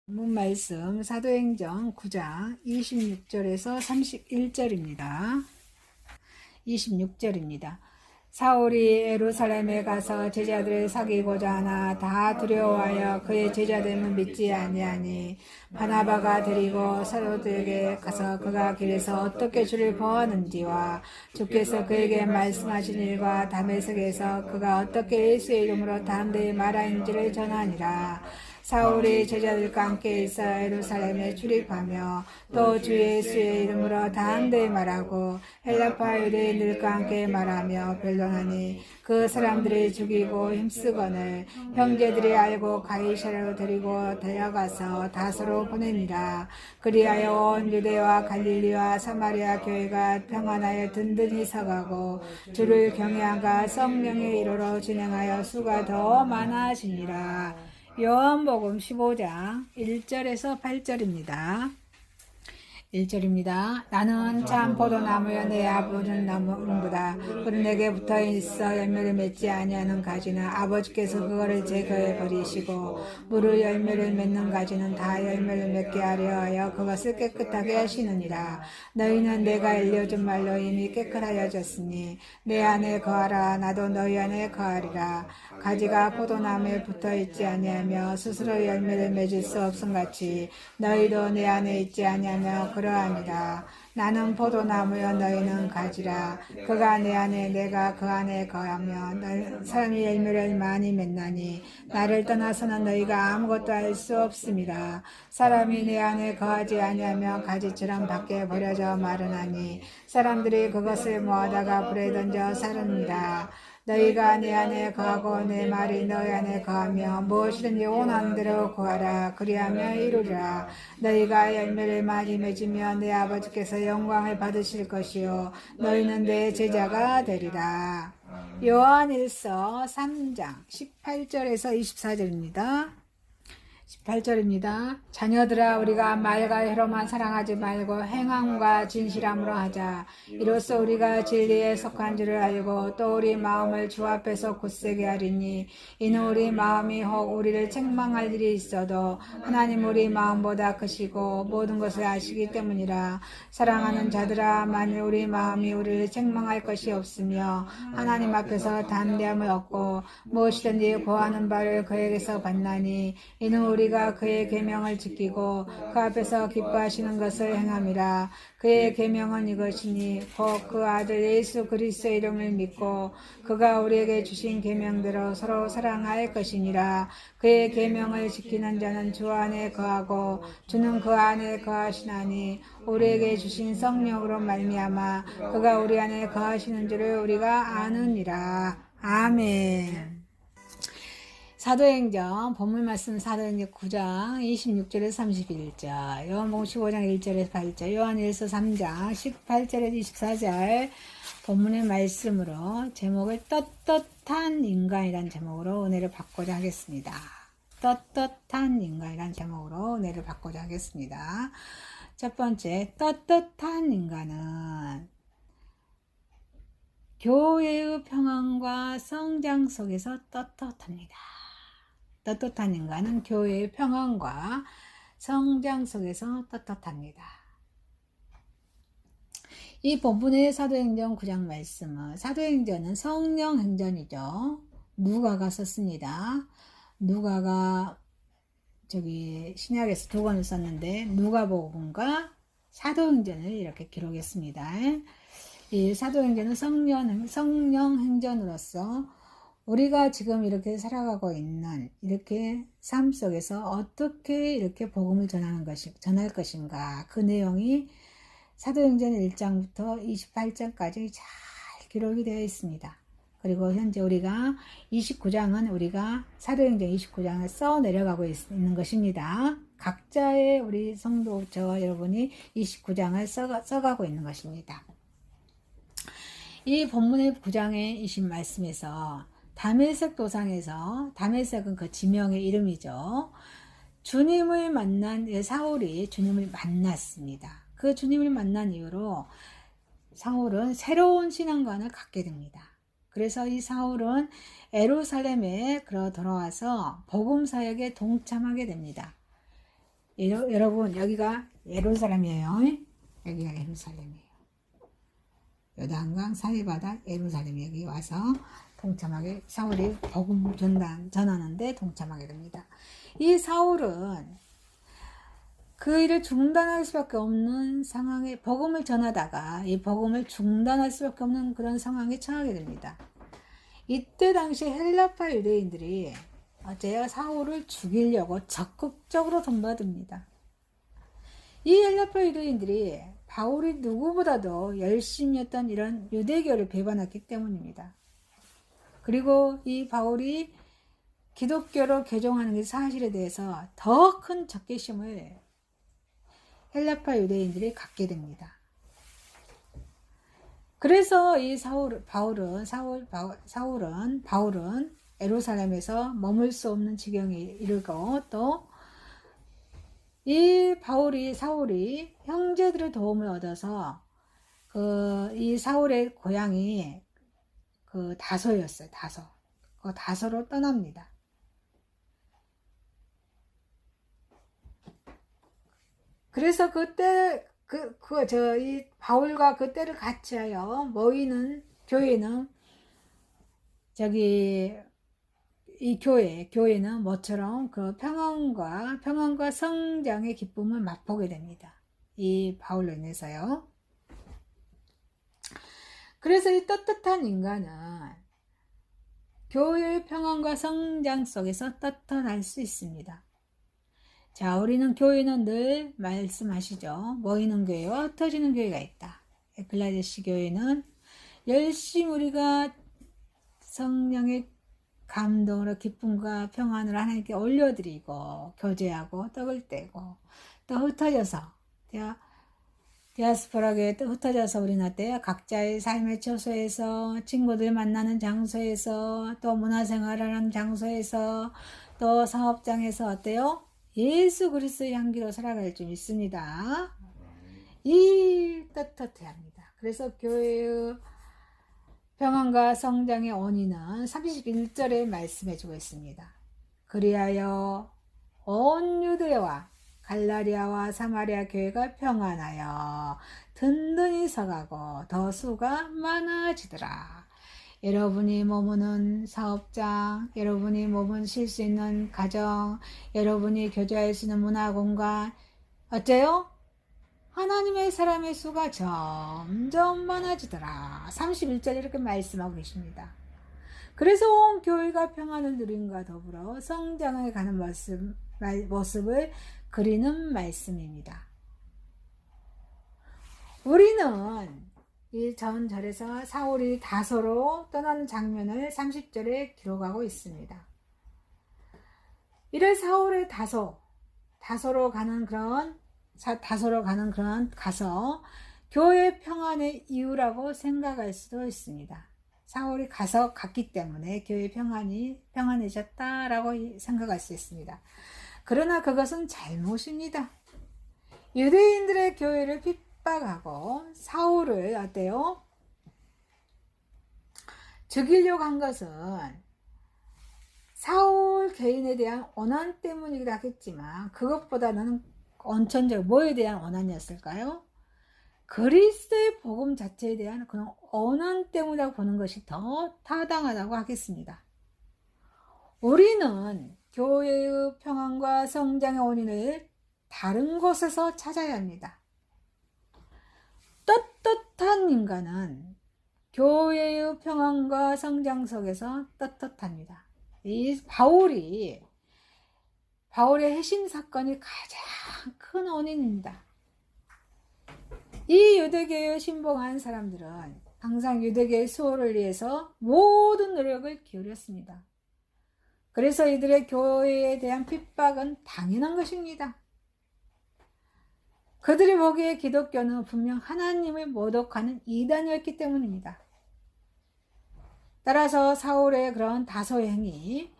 본문 말씀 사도행전 9장 26절에서 31절입니다. 26절입니다. 사울이 예루살렘에 가서 제자들을 사귀고자 하나 다 두려워하여 그의 제자됨을 믿지 아니하니 바나바가 데리고 사도들에게 가서 그가 길에서 어떻게 주를 보았는지와 주께서 그에게 말씀하신 일과 다메섹에서 그가 어떻게 예수의 이름으로 담대히 말하는지를 전하니라. 사울이 제자들과 함께 있어 예루살렘에 출입하며 또 주 예수의 이름으로 담대히 말하고 헬라파 유대인들과 함께 말하며 변론하니 그 사람들이 죽이고 힘쓰거늘 형제들이 알고 가이사랴로 데리고 데려가서 다소로 보내니라. 그리하여 온 유대와 갈릴리와 사마리아 교회가 평안하여 든든히 서가고 주를 경외함과 성령의 이로로 진행하여 수가 더 많아지니라. 요한복음 15장 1절에서 8절입니다. 1절입니다. 나는 참 포도나무여 내 아버지는 나무보다 그는 내게 붙어있어 열매를 맺지 아니하는 가지는 아버지께서 그거를 제거해 버리시고 무를 열매를 맺는 가지는 다 열매를 맺게 하려 하여 그것을 깨끗하게 하시느니라. 너희는 내가 알려준 말로 이미 깨끗하여졌으니 내 안에 거하라. 나도 너희 안에 거하리라. 가지가 포도나무에 붙어있지 아니하며 스스로 열매를 맺을 수 없음같이 너희도 내 안에 있지 아니하며 그러하니라. 나는 포도나무여 너희는 가지라. 그가 내 안에 내가 그 안에 거하며 사람이 열매를 많이 맺나니 나를 떠나서는 너희가 아무것도 할 수 없습니다. 사람이 내 안에 거하지 아니하며 가지처럼 밖에 버려져 마르나니 사람들이 그것을 모아다가 불에 던져 사릅니다. 너희가 내 안에 거하고 내 말이 너희 안에 거하며 무엇이든지 원하는 대로 구하라. 그리하며 이루리라. 너희가 열매를 많이 맺으며 내 아버지께서 영광을 받으실 것이요 너희는 내 제자가 되리라. 요한일서 3장 18절에서 24절입니다. 18절입니다. 자녀들아 우리가 말과 혀로만 사랑하지 말고 행함과 진실함으로 하자. 이로써 우리가 진리에 속한 줄을 알고 또 우리 마음을 주 앞에서 굳세게 하리니 이는 우리 마음이 혹 우리를 책망할 일이 있어도 하나님 우리 마음보다 크시고 모든 것을 아시기 때문이라. 사랑하는 자들아 만일 우리 마음이 우리를 책망할 것이 없으며 하나님 앞에서 담대함을 얻고 무엇이든지 구하는 바를 그에게서 받나니 이는 우리가 그의 계명을 지키고 그 앞에서 기뻐하시는 것을 행함이라. 그의 계명은 이것이니 곧 그 아들 예수 그리스도의 이름을 믿고 그가 우리에게 주신 계명대로 서로 사랑할 것이니라. 그의 계명을 지키는 자는 주 안에 거하고 주는 그 안에 거하시나니 우리에게 주신 성령으로 말미암아 그가 우리 안에 거하시는 줄을 우리가 아느니라. 아멘. 사도행전 본문 말씀 사도행전 9장 26절에서 31절 요한복음 15장 1절에서 8절 요한일서 3장 18절에서 24절 본문의 말씀으로 제목을 떳떳한 인간이라는 제목으로 은혜를 받고자 하겠습니다. 떳떳한 인간이라는 제목으로 은혜를 받고자 하겠습니다. 첫 번째, 떳떳한 인간은 교회의 평안과 성장 속에서 떳떳합니다. 떳떳한 인간은 교회의 평안과 성장 속에서 떳떳합니다. 이 본문의 사도행전 9장 말씀은 사도행전은 성령 행전이죠. 누가가 썼습니다. 누가가 신약에서 2권을 썼는데 누가복음과 사도행전을 이렇게 기록했습니다. 이 사도행전은 성령 행전으로서 우리가 지금 이렇게 살아가고 있는 이렇게 삶 속에서 어떻게 이렇게 복음을 전할 것인가 그 내용이 사도행전 1장부터 28장까지 잘 기록이 되어 있습니다. 그리고 현재 우리가 29장은 우리가 사도행전 29장을 써 내려가고 있는 것입니다. 각자의 우리 성도 저와 여러분이 29장을 써가고 있는 것입니다. 이 본문의 9장의 20말씀에서 다메섹 도상에서 다메섹은 그 지명의 이름이죠. 주님을 만난 사울이 주님을 만났습니다. 그 주님을 만난 이후로 사울은 새로운 신앙관을 갖게 됩니다. 그래서 이 사울은 예루살렘에 돌아와서 복음 사역에 동참하게 됩니다. 여러분 여기가 예루살렘이에요. 여기가 예루살렘이에요. 요단강 사이바다 예루살렘 여기 와서 동참하게 사울이 복음 전하는데 동참하게 됩니다. 이 사울은 그 일을 중단할 수밖에 없는 상황에 복음을 전하다가 이 복음을 중단할 수밖에 없는 그런 상황에 처하게 됩니다. 이때 당시 헬라파 유대인들이 어째요? 사울을 죽이려고 적극적으로 돈받습니다. 이 헬라파 유대인들이 바울이 누구보다도 열심히 했던 이런 유대교를 배반했기 때문입니다. 그리고 이 바울이 기독교로 개종하는 게 사실에 대해서 더 큰 적개심을 헬라파 유대인들이 갖게 됩니다. 그래서 이 바울은 예루살렘에서 머물 수 없는 지경에 이르고 또 이 사울이 형제들의 도움을 얻어서 이 사울의 고향이 다소였어요. 다소로 떠납니다. 그래서 그때 이 바울과 그 때를 같이 하여 모이는 교회는 이 교회는 모처럼 그 평안과 성장의 기쁨을 맛보게 됩니다. 이 바울로 인해서요. 그래서 이 떳떳한 인간은 교회의 평안과 성장 속에서 떳떳할 수 있습니다. 자, 우리는 교회는 늘 말씀하시죠. 모이는 교회와 흩어지는 교회가 있다. 에클레시아 교회는 열심히 우리가 성령의 감동으로 기쁨과 평안을 하나님께 올려드리고 교제하고 떡을 떼고 또 흩어져서 디아스포라교에 또 흩어져서 우리는 어때요? 각자의 삶의 처소에서 친구들 만나는 장소에서 또 문화생활하는 장소에서 또 사업장에서 어때요? 예수 그리스도의 향기로 살아갈 줄 믿습니다. 이 떳떳해야 합니다. 그래서 교회의 평안과 성장의 원인은 31절에 말씀해주고 있습니다. 그리하여 온 유대와 갈라리아와 사마리아 교회가 평안하여 든든히 서가고 더 수가 많아지더라. 여러분이 머무는 사업장, 여러분이 머무실 수 있는 가정, 여러분이 교제할 수 있는 문화공간 어째요? 하나님의 사람의 수가 점점 많아지더라. 31절 이렇게 말씀하고 계십니다. 그래서 온 교회가 평안을 누림과 더불어 성장해 가는 모습을 그리는 말씀입니다. 우리는 이 전절에서 사울이 다소로 떠나는 장면을 30절에 기록하고 있습니다. 이를 사울의 다소로 가는 그런 가서 교회 평안의 이유라고 생각할 수도 있습니다. 사울이 갔기 때문에 교회 평안해졌다라고 생각할 수 있습니다. 그러나 그것은 잘못입니다. 유대인들의 교회를 핍박하고 사울을 어때요? 죽이려고 한 것은 사울 개인에 대한 원한 때문이기도 하겠지만 그것보다는 원천적 뭐에 대한 원한이었을까요? 그리스도의 복음 자체에 대한 그런 원한 때문이라고 보는 것이 더 타당하다고 하겠습니다. 우리는 교회의 평안과 성장의 원인을 다른 곳에서 찾아야 합니다. 떳떳한 인간은 교회의 평안과 성장 속에서 떳떳합니다. 이 바울의 해심 사건이 가장 큰 원인입니다. 이 유대교에 신봉한 사람들은 항상 유대교의 수호를 위해서 모든 노력을 기울였습니다. 그래서 이들의 교회에 대한 핍박은 당연한 것입니다. 그들이 보기에 기독교는 분명 하나님을 모독하는 이단이었기 때문입니다. 따라서 사울의 그런 다소의 행위,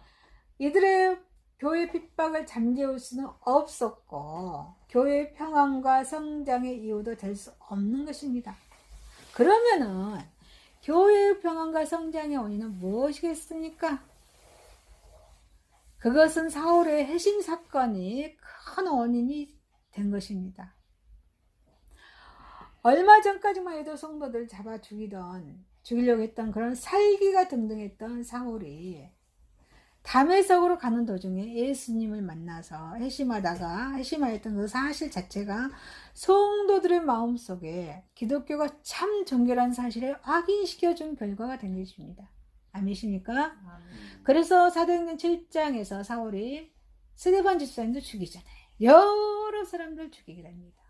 이들의 교회 핍박을 잠재울 수는 없었고 교회 평안과 성장의 이유도 될 수 없는 것입니다. 그러면은 교회의 평안과 성장의 원인은 무엇이겠습니까? 그것은 사울의 해심 사건이 큰 원인이 된 것입니다. 얼마 전까지만 해도 성도들 잡아 죽이려고 했던 그런 살기가 등등했던 사울이 다메섹으로 가는 도중에 예수님을 만나서 회심하였던 그 사실 자체가 성도들의 마음속에 기독교가 참 정결한 사실을 확인시켜준 결과가 된 것입니다. 아멘이십니까? 그래서 사도행전 7장에서 사울이 스데반 집사님도 죽이잖아요. 여러 사람들 죽이게 됩니다.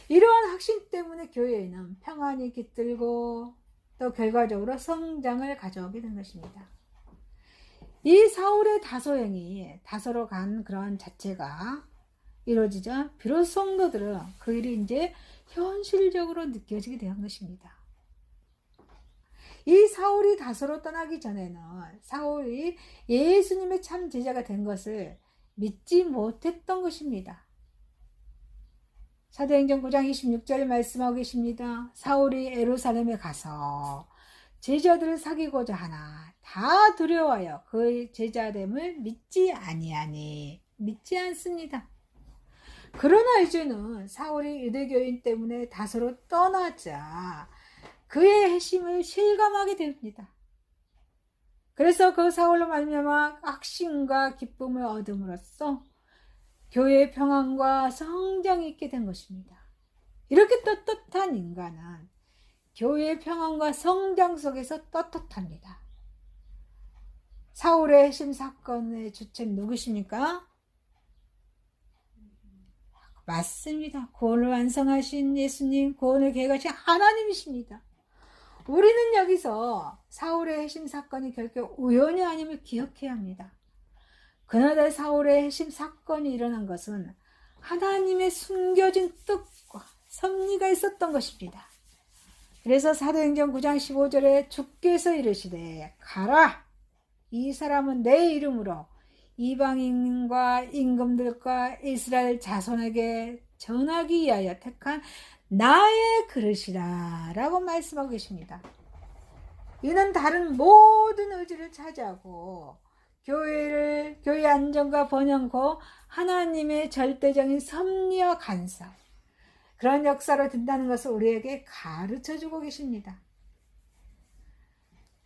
이러한 확신 때문에 교회에는 평안이 깃들고 또 결과적으로 성장을 가져오게 된 것입니다. 이 사울의 다소로 간 그런 자체가 이루어지자 비로소 성도들은 그 일이 이제 현실적으로 느껴지게 된 것입니다. 이 사울이 다소로 떠나기 전에는 사울이 예수님의 참 제자가 된 것을 믿지 못했던 것입니다. 사도행전 9장 26절 말씀하고 계십니다. 사울이 예루살렘에 가서 제자들을 사귀고자 하나 다 두려워하여 그의 제자됨을 믿지 아니하니. 믿지 않습니다. 그러나 이제는 사울이 유대교인 때문에 다소로 떠나자 그의 핵심을 실감하게 됩니다. 그래서 그 사울로 말미암아 확신과 기쁨을 얻음으로써 교회의 평안과 성장이 있게 된 것입니다. 이렇게 떳떳한 인간은 교회의 평안과 성장 속에서 떳떳합니다. 사울의 핵심 사건의 주체는 누구십니까? 맞습니다. 구원을 완성하신 예수님, 구원을 계획하신 하나님이십니다. 우리는 여기서 사울의 핵심 사건이 결코 우연이 아님을 기억해야 합니다. 그날의 사울의 핵심 사건이 일어난 것은 하나님의 숨겨진 뜻과 섭리가 있었던 것입니다. 그래서 사도행전 9장 15절에 주께서 이르시되 가라, 이 사람은 내 이름으로 이방인과 임금들과 이스라엘 자손에게 전하기 위하여 택한 나의 그릇이라 라고 말씀하고 계십니다. 이는 다른 모든 의지를 차지하고 교회의 안정과 번영고 하나님의 절대적인 섭리와 간섭, 그런 역사로 된다는 것을 우리에게 가르쳐주고 계십니다.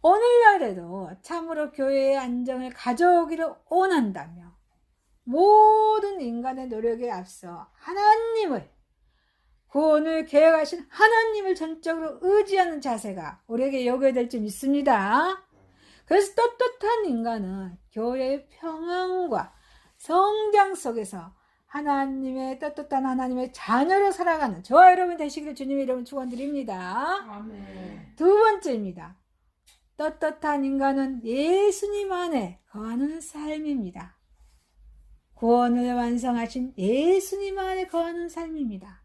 오늘날에도 참으로 교회의 안정을 가져오기를 원한다며 모든 인간의 노력에 앞서 하나님을, 구원을 계획하신 하나님을 전적으로 의지하는 자세가 우리에게 요구될 줄 믿습니다. 그래서 떳떳한 인간은 교회의 평안과 성장 속에서 하나님의 떳떳한 하나님의 자녀로 살아가는 저와 여러분 되시기를 주님의 이름으로 축원드립니다. 아멘. 두 번째입니다. 떳떳한 인간은 예수님 안에 거하는 삶입니다. 구원을 완성하신 예수님 안에 거하는 삶입니다.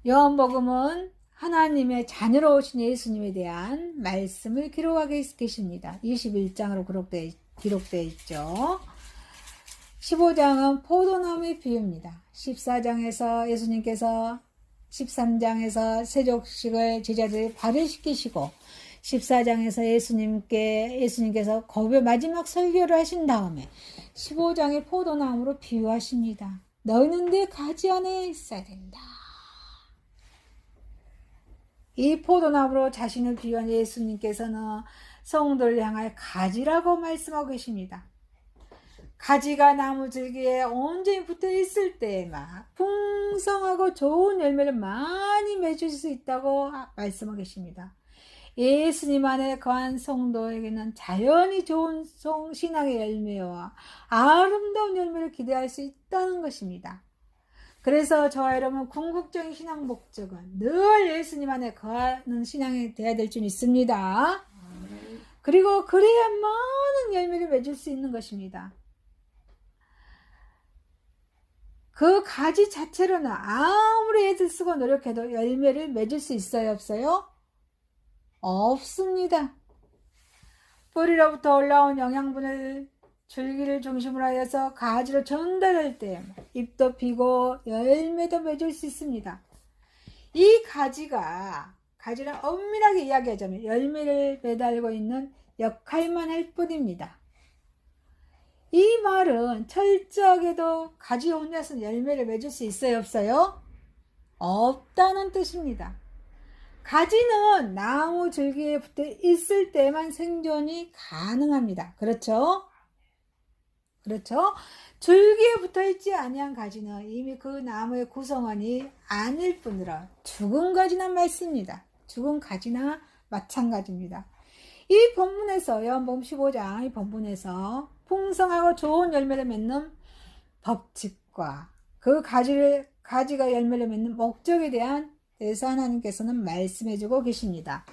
요한복음은 하나님의 자녀로 오신 예수님에 대한 말씀을 기록하고 계십니다. 21장으로 기록되어 있죠. 15장은 포도나무의 비유입니다. 14장에서 예수님께서 13장에서 세족식을 제자들이 발효시키시고 14장에서 예수님께서 거의 마지막 설교를 하신 다음에 15장에 포도나무로 비유하십니다. 너희는 내 가지 안에 있어야 된다. 이 포도나무로 자신을 비유한 예수님께서는 성도를 향하여 가지라고 말씀하고 계십니다. 가지가 나무 줄기에 온전히 붙어 있을 때에만 풍성하고 좋은 열매를 많이 맺을 수 있다고 말씀하고 계십니다. 예수님 안에 거한 성도에게는 자연히 좋은 신앙의 열매와 아름다운 열매를 기대할 수 있다는 것입니다. 그래서 저와 여러분 궁극적인 신앙 목적은 늘 예수님 안에 거하는 신앙이 되어야 될 줄 믿습니다. 그리고 그래야 많은 열매를 맺을 수 있는 것입니다. 그 가지 자체로는 아무리 애들 쓰고 노력해도 열매를 맺을 수 있어요, 없어요? 없습니다. 뿌리로부터 올라온 영양분을 줄기를 중심으로 하여서 가지로 전달할 때 잎도 피고 열매도 맺을 수 있습니다. 이 가지를 엄밀하게 이야기하자면 열매를 매달고 있는 역할만 할 뿐입니다. 이 말은 철저하게도 가지 혼자서 열매를 맺을 수 있어요, 없어요? 없다는 뜻입니다. 가지는 나무 줄기에 붙어 있을 때만 생존이 가능합니다. 그렇죠? 그렇죠? 줄기에 붙어 있지 아니한 가지는 이미 그 나무의 구성원이 아닐 뿐더러 죽은 가지나 맞습니다. 죽은 가지나 마찬가지입니다. 이 본문에서 요한복음 15장 이 본문에서 풍성하고 좋은 열매를 맺는 법칙과 그 가지가 열매를 맺는 목적에 대해서 하나님께서는 말씀해주고 계십니다.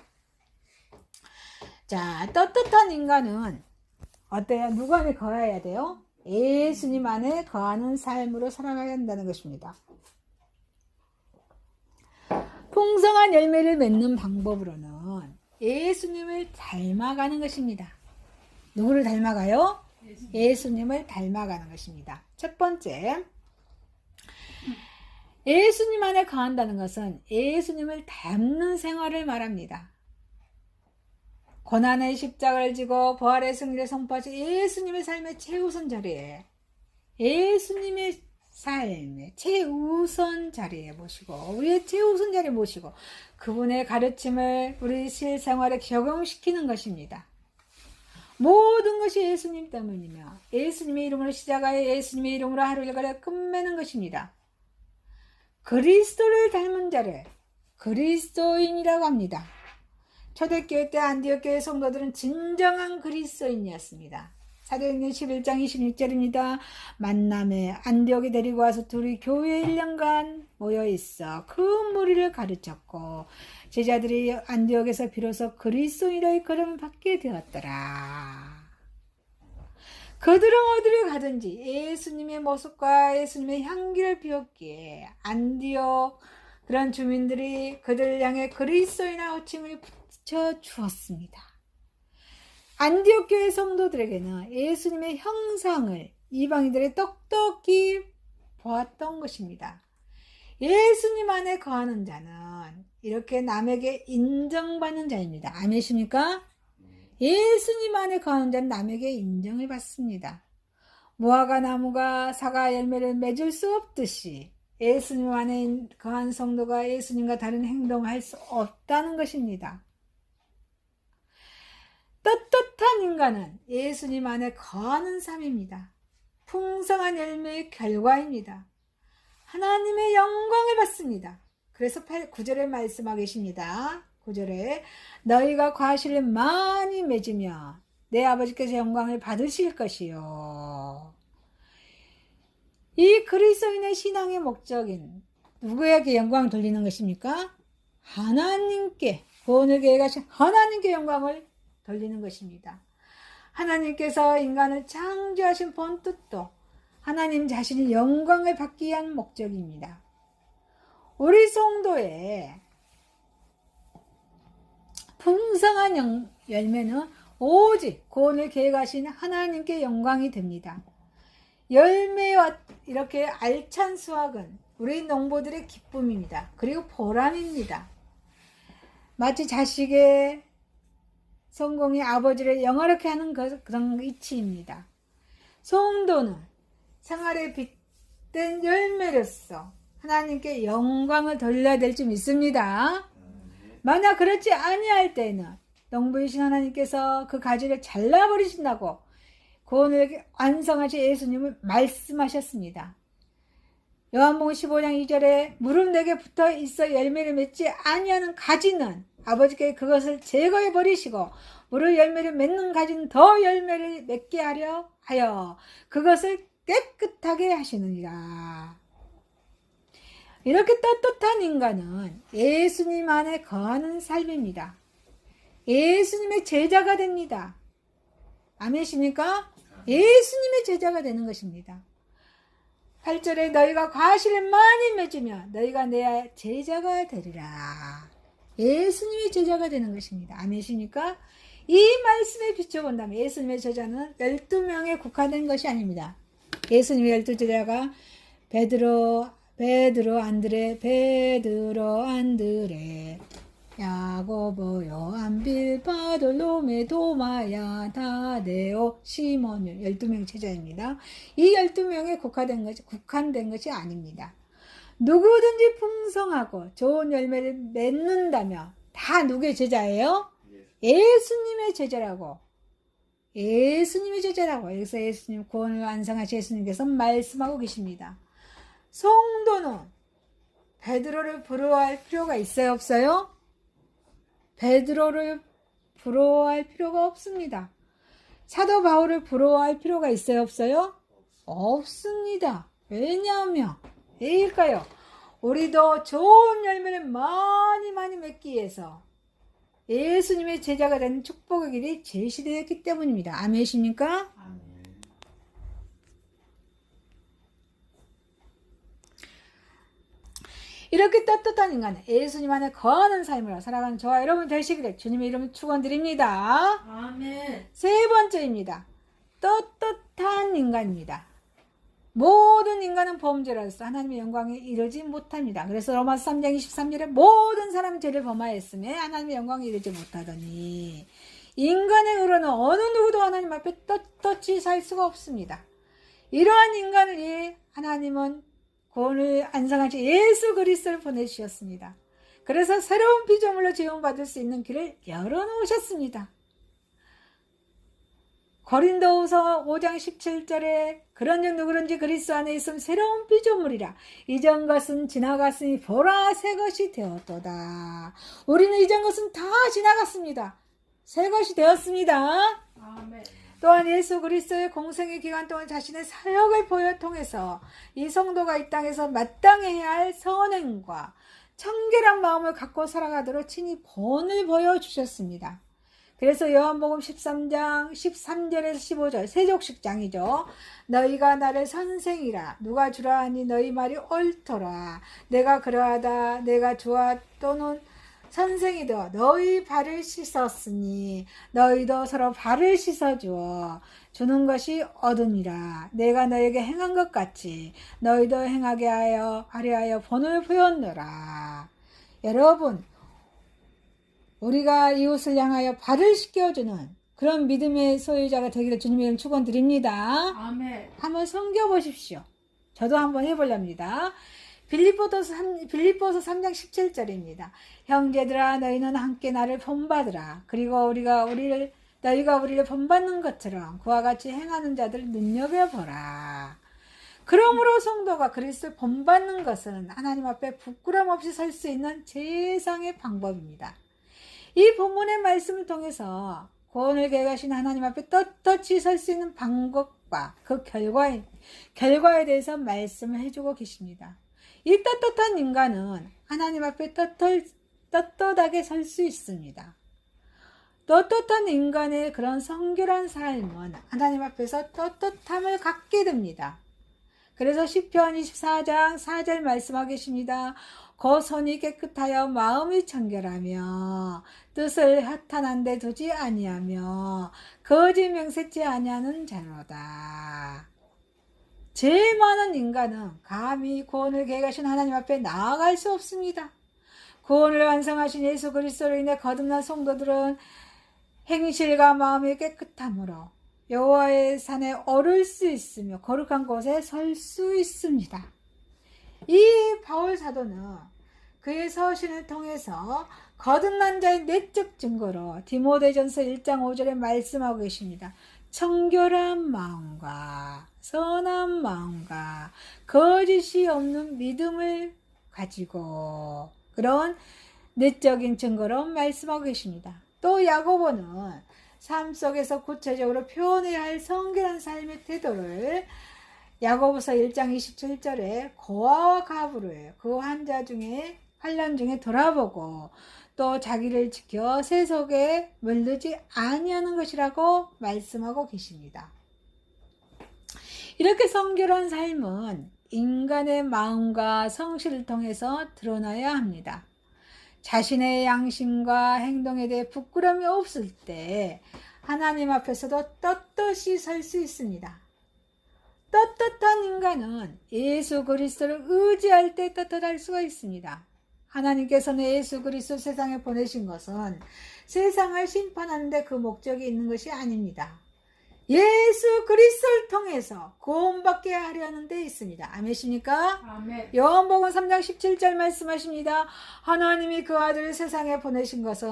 자, 떳떳한 인간은 어때요? 누구 안에 거해야 돼요? 예수님 안에 거하는 삶으로 살아가야 한다는 것입니다. 풍성한 열매를 맺는 방법으로는 예수님을 닮아가는 것입니다. 누구를 닮아가요? 예수님을 닮아가는 것입니다. 첫 번째, 예수님 안에 거한다는 것은 예수님을 닮는 생활을 말합니다. 고난의 십자가를 지고 부활의 승리를 선포하신 예수님의 삶의 최우선 자리에, 예수님의 삶의 최우선 자리에 모시고, 우리의 최우선 자리에 모시고 그분의 가르침을 우리 실생활에 적용시키는 것입니다. 모든 것이 예수님 때문이며 예수님의 이름으로 시작하여 예수님의 이름으로 하루 일과를 끝맺는 것입니다. 그리스도를 닮은 자를 그리스도인이라고 합니다. 초대교회 때 안디옥 교회 성도들은 진정한 그리스도인이었습니다. 사도행전 11장 26절입니다. 만남에 안디옥에 데리고 와서 둘이 교회에 1년간 모여있어 그 무리를 가르쳤고 제자들이 안디옥에서 비로소 그리스도인의 걸음을 받게 되었더라. 그들은 어디를 가든지 예수님의 모습과 예수님의 향기를 피웠기에 안디옥 그런 주민들이 그들을 향해 그리스도인의 호칭을 붙여 주었습니다. 안디옥 교회 성도들에게는 예수님의 형상을 이방인들이 똑똑히 보았던 것입니다. 예수님 안에 거하는 자는 이렇게 남에게 인정받는 자입니다. 아멘이십니까? 예수님 안에 거하는 자는 남에게 인정을 받습니다. 무화과 나무가 사과 열매를 맺을 수 없듯이 예수님 안에 거한 성도가 예수님과 다른 행동을 할 수 없다는 것입니다. 떳떳한 인간은 예수님 안에 거하는 삶입니다. 풍성한 열매의 결과입니다. 하나님의 영광을 받습니다. 그래서 9절에 말씀하고 계십니다. 9절에 너희가 과실을 많이 맺으며 내 아버지께서 영광을 받으실 것이요. 이 그리스도인의 신앙의 목적인 누구에게 영광을 돌리는 것입니까? 하나님께, 구원을 계획하신 하나님께 영광을 돌리는 것입니다. 하나님께서 인간을 창조하신 본뜻도 하나님 자신이 영광을 받기 위한 목적입니다. 우리 성도의 풍성한 열매는 오직 구원을 계획하신 하나님께 영광이 됩니다. 열매와 이렇게 알찬 수확은 우리 농부들의 기쁨입니다. 그리고 보람입니다. 마치 자식의 성공이 아버지를 영화롭게 하는 그런 이치입니다. 성도는 생활에 빗댄 열매로서 하나님께 영광을 돌려야 될 줄 믿습니다. 만약 그렇지 아니할 때는 농부이신 하나님께서 그 가지를 잘라버리신다고 구원을 완성하신 예수님을 말씀하셨습니다. 요한복음 15장 2절에 무릎 내게 붙어 있어 열매를 맺지 아니하는 가지는 아버지께 그것을 제거해 버리시고 무릇 열매를 맺는 가지는 더 열매를 맺게 하려 하여 그것을 깨끗하게 하시느니라. 이렇게 떳떳한 인간은 예수님 안에 거하는 삶입니다. 예수님의 제자가 됩니다. 아멘이십니까? 예수님의 제자가 되는 것입니다. 8절에 너희가 과실을 많이 맺으면 너희가 내 제자가 되리라. 예수님의 제자가 되는 것입니다. 아멘이십니까? 이 말씀에 비춰본다면 예수님의 제자는 12명에 국한된 것이 아닙니다. 예수님의 12제자가 베드로, 안드레, 야고보, 요한, 빌, 바돌로메, 도마야, 다데오, 시몬 12명 제자입니다. 이 12명에 국한된 것이 아닙니다. 누구든지 풍성하고 좋은 열매를 맺는다면 다 누구의 제자예요? 예수님의 제자라고. 예수님의 제자라고. 여기서 예수님 구원을 완성하신 예수님께서 말씀하고 계십니다. 성도는 베드로를 부러워할 필요가 있어요, 없어요? 베드로를 부러워할 필요가 없습니다. 사도 바울을 부러워할 필요가 있어요, 없어요? 없습니다. 왜냐하면 왜일까요? 우리도 좋은 열매를 많이 맺기 위해서 예수님의 제자가 되는 축복의 길이 제시되었기 때문입니다. 아멘이십니까? 이렇게 떳떳한 인간, 예수님 안에 거하는 삶으로 살아가는 저와 여러분 되시기를 주님의 이름으로 축원드립니다. 아멘. 세 번째입니다. 떳떳한 인간입니다. 모든 인간은 범죄로서 하나님의 영광에 이르지 못합니다. 그래서 로마서 3장 23절에 모든 사람이 죄를 범하였음에 하나님의 영광에 이르지 못하더니 인간의 의로는 어느 누구도 하나님 앞에 떳떳이 살 수가 없습니다. 이러한 인간을 위해 하나님은 구원을 완성하신 예수 그리스도를 보내주셨습니다. 그래서 새로운 피조물로 지원받을 수 있는 길을 열어놓으셨습니다. 고린도후서 5장 17절에 그런즉 누구든지 그리스도 안에 있으면 새로운 피조물이라 이전 것은 지나갔으니 보라 새 것이 되었도다. 우리는 이전 것은 다 지나갔습니다. 새 것이 되었습니다. 아멘. 또한 예수 그리스도의 공생의 기간 동안 자신의 사역을 통해서 이 성도가 이 땅에서 마땅해야 할 선행과 청결한 마음을 갖고 살아가도록 친히 본을 보여주셨습니다. 그래서 요한복음 13장 13절에서 15절 세족식장이죠. 너희가 나를 선생이라 누가 주라 하니 너희 말이 옳더라. 내가 그러하다 내가 주와 또는 선생이 되어 너희 발을 씻었으니 너희도 서로 발을 씻어주어 주는 것이 얻으니라. 내가 너에게 행한 것 같이 너희도 행하게 하려 본을 보였노라. 여러분, 우리가 이웃을 향하여 발을 씻겨주는 그런 믿음의 소유자가 되기를 주님의 이름 축원드립니다. 아멘. 한번 섬겨보십시오. 저도 한번 해보렵니다. 빌립보서 3장 17절입니다. 형제들아 너희는 함께 나를 본받으라. 그리고 너희가 우리를 본받는 것처럼 그와 같이 행하는 자들을 눈여겨보라. 그러므로 성도가 그리스도를 본받는 것은 하나님 앞에 부끄럼 없이 설 수 있는 최상의 방법입니다. 이 본문의 말씀을 통해서 구원을 계획하신 하나님 앞에 떳떳이 설 수 있는 방법과 그 결과에 대해서 말씀을 해주고 계십니다. 이 떳떳한 인간은 하나님 앞에 떳떳하게 설 수 있습니다. 떳떳한 인간의 그런 성결한 삶은 하나님 앞에서 떳떳함을 갖게 됩니다. 그래서 시편 24장 4절 말씀하고 계십니다. 그 손이 깨끗하여 마음이 청결하며 뜻을 허탄한 데 두지 아니하며 거짓 명세치 아니하는 자로다. 죄 많은 인간은 감히 구원을 계획하신 하나님 앞에 나아갈 수 없습니다. 구원을 완성하신 예수 그리스도로 인해 거듭난 성도들은 행실과 마음이 깨끗함으로 여호와의 산에 오를 수 있으며 거룩한 곳에 설 수 있습니다. 이 바울 사도는 그의 서신을 통해서 거듭난 자의 내적 증거로 디모데전서 1장 5절에 말씀하고 계십니다. 청결한 마음과 선한 마음과 거짓이 없는 믿음을 가지고 그런 내적인 증거로 말씀하고 계십니다. 또 야고보는 삶 속에서 구체적으로 표현해야 할 성결한 삶의 태도를 야고보서 1장 27절에 고아와 가부를 그 환란 중에 돌아보고 또 자기를 지켜 세속에 물들지 아니하는 것이라고 말씀하고 계십니다. 이렇게 성결한 삶은 인간의 마음과 성실을 통해서 드러나야 합니다. 자신의 양심과 행동에 대해 부끄러움이 없을 때 하나님 앞에서도 떳떳이 설 수 있습니다. 떳떳한 인간은 예수 그리스도를 의지할 때 떳떳할 수가 있습니다. 하나님께서는 예수 그리스도 세상에 보내신 것은 세상을 심판하는데 그 목적이 있는 것이 아닙니다. 예수 그리스도를 통해서 구원받게 하려는 데 있습니다. 아멘이십니까? 아멘. 요한복음 3장 17절 말씀하십니다. 하나님이 그 아들을 세상에 보내신 것은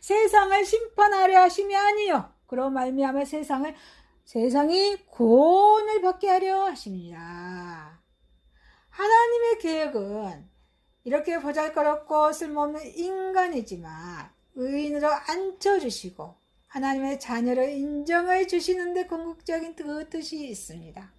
세상을 심판하려 하심이 아니요 그로 말미암아 세상이 구원을 받게 하려 하십니다. 하나님의 계획은 이렇게 보잘것없고 쓸모없는 인간이지만 의인으로 앉혀주시고 하나님의 자녀를 인정해 주시는데 궁극적인 그 뜻이 있습니다.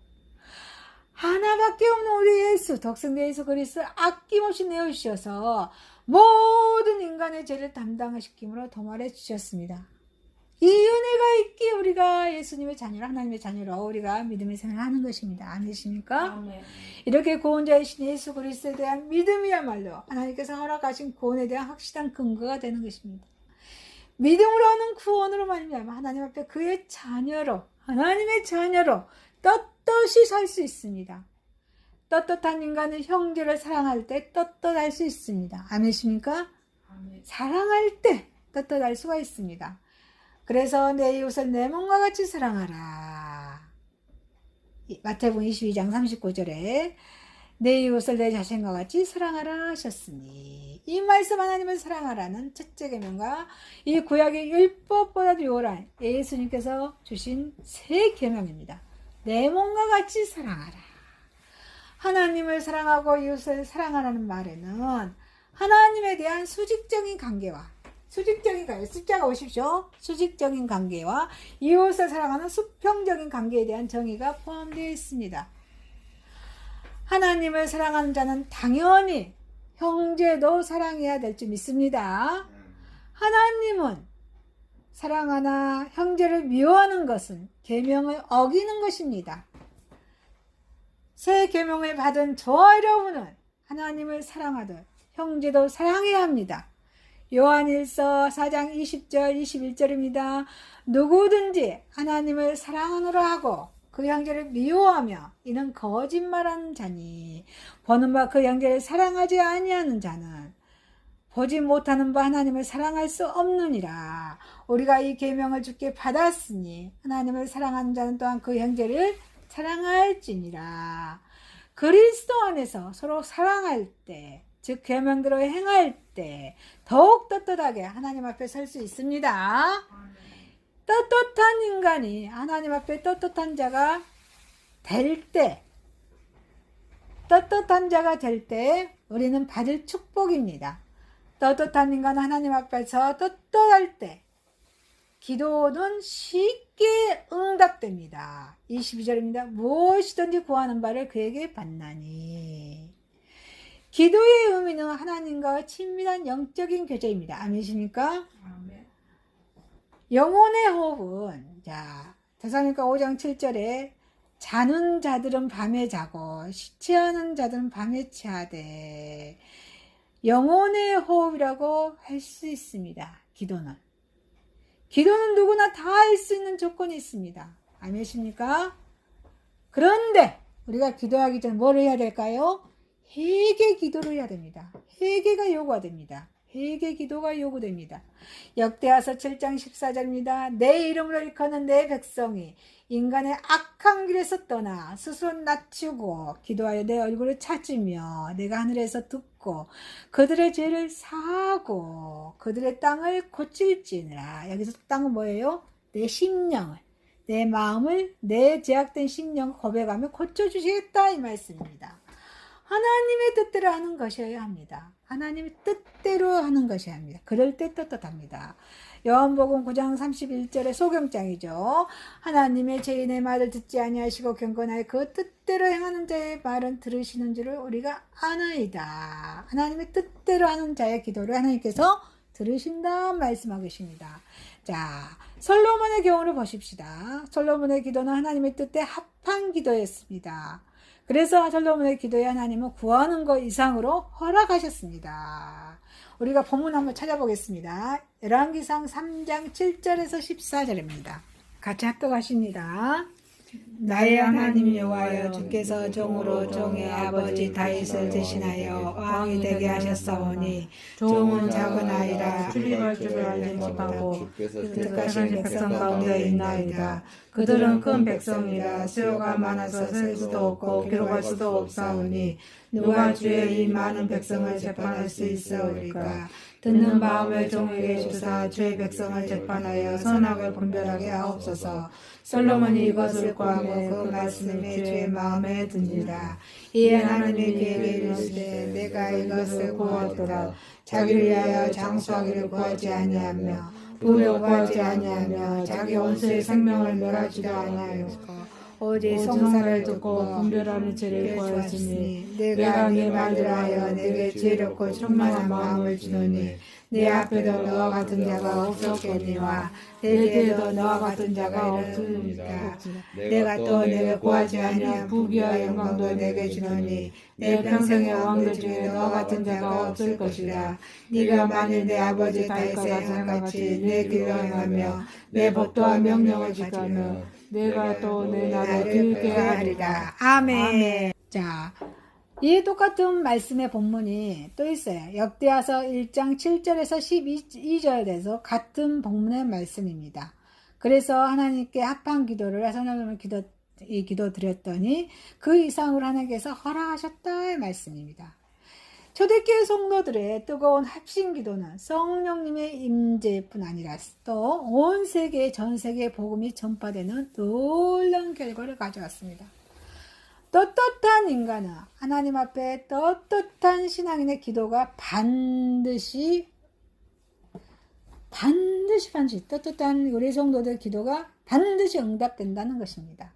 하나밖에 없는 우리 예수, 독생자 예수 그리스도를 아낌없이 내어주셔서 모든 인간의 죄를 담당하시킴으로 도말해 주셨습니다. 이 은혜가 있기에 우리가 예수님의 자녀로 하나님의 자녀로 우리가 믿음의 생활을 하는 것입니다. 아니십니까? 아멘. 이렇게 구원자이신 예수 그리스도에 대한 믿음이야말로 하나님께서 허락하신 구원에 대한 확실한 근거가 되는 것입니다. 믿음으로 하는 구원으로 말미암아 하나님 앞에 그의 자녀로 하나님의 자녀로 떳떳이 살 수 있습니다. 떳떳한 인간은 형제를 사랑할 때 떳떳할 수 있습니다. 아멘이십니까? 아멘. 사랑할 때 떳떳할 수가 있습니다. 그래서 내 이웃을 내 몸과 같이 사랑하라. 마태복음 22장 39절에 내 이웃을 내 자신과 같이 사랑하라 하셨으니 이 말씀 하나님을 사랑하라는 첫째 계명과 이 구약의 율법보다도 요란 예수님께서 주신 새 계명입니다. 내 몸과 같이 사랑하라. 하나님을 사랑하고 이웃을 사랑하라는 말에는 하나님에 대한 수직적인 관계와 숫자가 오십시오. 수직적인 관계와 이웃을 사랑하는 수평적인 관계에 대한 정의가 포함되어 있습니다. 하나님을 사랑하는 자는 당연히 형제도 사랑해야 될 줄 믿습니다. 하나님은 사랑하나 형제를 미워하는 것은 계명을 어기는 것입니다. 새 계명을 받은 저와 여러분은 하나님을 사랑하듯 형제도 사랑해야 합니다. 요한일서 4장 20절 21절입니다. 누구든지 하나님을 사랑하노라 하고 그 형제를 미워하며 이는 거짓말하는 자니 보는 바 그 형제를 사랑하지 아니하는 자는 보지 못하는 바 하나님을 사랑할 수 없느니라. 우리가 이 계명을 주께 받았으니 하나님을 사랑하는 자는 또한 그 형제를 사랑할지니라. 그리스도 안에서 서로 사랑할 때 즉 계명대로 행할 때 더욱 떳떳하게 하나님 앞에 설 수 있습니다. 떳떳한 인간이 하나님 앞에 떳떳한 자가 될 때 우리는 받을 축복입니다. 떳떳한 인간은 하나님 앞에서 떳떳할 때 기도는 쉽게 응답됩니다. 22절입니다. 무엇이든지 구하는 바를 그에게 받나니. 기도의 의미는 하나님과 친밀한 영적인 교제입니다. 아멘이십니까? 아멘. 영혼의 호흡은 데살로니가 5장 7절에 자는 자들은 밤에 자고 취하는 자들은 밤에 취하되 영혼의 호흡이라고 할 수 있습니다. 기도는 누구나 다 할 수 있는 조건이 있습니다. 아멘이십니까? 그런데 우리가 기도하기 전에 뭘 해야 될까요? 회개 기도를 해야 됩니다. 회개가 요구가 됩니다. 회개 기도가 요구됩니다. 역대하서 7장 14절입니다. 내 이름으로 일컫는 내 백성이 인간의 악한 길에서 떠나 스스로 낮추고 기도하여 내 얼굴을 찾으며 내가 하늘에서 듣고 그들의 죄를 사하고 그들의 땅을 고칠지니라. 여기서 땅은 뭐예요? 내 심령을, 내 마음을, 내 제약된 심령을 고백하며 고쳐주시겠다 이 말씀입니다. 하나님의 뜻대로 하는 것이어야 합니다. 하나님의 뜻대로 하는 것이어야 합니다. 그럴 때 떳떳합니다. 요한복음 9장 31절의 소경장이죠. 하나님의 죄인의 말을 듣지 아니하시고 경건하여 그 뜻대로 행하는 자의 말은 들으시는 줄을 우리가 아나이다. 하나님의 뜻대로 하는 자의 기도를 하나님께서 들으신다 말씀하고 계십니다. 자, 솔로몬의 경우를 보십시다. 솔로몬의 기도는 하나님의 뜻에 합한 기도였습니다. 그래서 솔로몬의 기도에 하나님은 구하는 것 이상으로 허락하셨습니다. 우리가 본문 한번 찾아보겠습니다. 열왕기상 3장 7절에서 14절입니다. 같이 합독하십니다. 나의 하나님 여호와여, 주께서 종으로 종의 아버지 다윗을 대신하여 왕이 되게 하셨사오니 종은 작은 아이라 출입할 줄을 알지 못하고 뜻하신 백성 가운데 있나이다. 그들은 큰 백성이라 수요가 많아서 셀 수도 없고 기록할 수도 없사오니 누가 주의 이 많은 백성을 재판할 수 있으리까. 듣는 마음을 종에게 주사 주의 백성을 재판하여 선악을 분별하게 하옵소서. 솔로몬이 이것을 구하고 그 말씀이 주의 마음에 든지라. 이에 하나님이 그에게 이르시되 내가 이것을 구하였더라. 자기를 위하여 장수하기를 구하지 아니하며 부를 구하지 아니하며 자기 원수의 생명을 멸하지도 아니하였고 오직 성사를 듣고 분별하는 죄를 구하였으니 내가 네 말대로 하여 내게 지혜롭고 충만한 마음을 주노니 내 앞에도 너와 같은 자가 없었거니와 내 뒤에도 너와 같은 자가 없으리까. 내가 또 내게 구하지 아니한 부귀와 영광도 내게 주노니 내 평생의 왕들 중에 너와 같은 자가 없을 것이라. 네가 만일 내 아버지 다윗의 행같이 내 길로 행하며 내 법도와 명령을 지키며 내가 또 내 나를 나를 기쁘게 기쁘게 하리라. 아멘. 자, 이 똑같은 말씀의 본문이 또 있어요. 역대하서 1장 7절에서 12절에서 같은 본문의 말씀입니다. 그래서 하나님께 합한 기도를 하나님을 기도 드렸더니 그 이상으로 하나님께서 허락하셨다의 말씀입니다. 초대교회 성도들의 뜨거운 합심 기도는 성령님의 임재뿐 아니라 또 온 세계 전 세계 복음이 전파되는 놀라운 결과를 가져왔습니다. 떳떳한 인간은 하나님 앞에 떳떳한 신앙인의 기도가 반드시 떳떳한 우리 성도들 기도가 반드시 응답된다는 것입니다.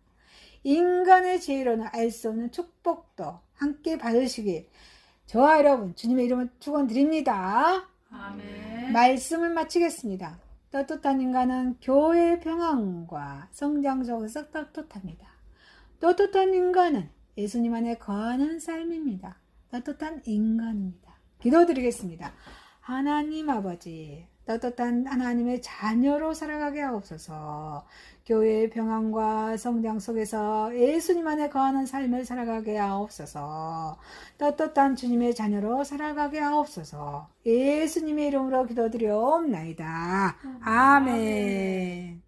인간의 지혜로는 알 수 없는 축복도 함께 받으시길 저와 여러분 주님의 이름으로 축원드립니다. 아멘. 말씀을 마치겠습니다. 떳떳한 인간은 교회의 평안과 성장 속에서 떳떳합니다. 떳떳한 인간은 예수님 안에 거하는 삶입니다. 떳떳한 인간입니다. 기도드리겠습니다. 하나님 아버지, 떳떳한 하나님의 자녀로 살아가게 하옵소서. 교회의 평안과 성장 속에서 예수님 안에 거하는 삶을 살아가게 하옵소서. 떳떳한 주님의 자녀로 살아가게 하옵소서. 예수님의 이름으로 기도드리옵나이다. 아멘.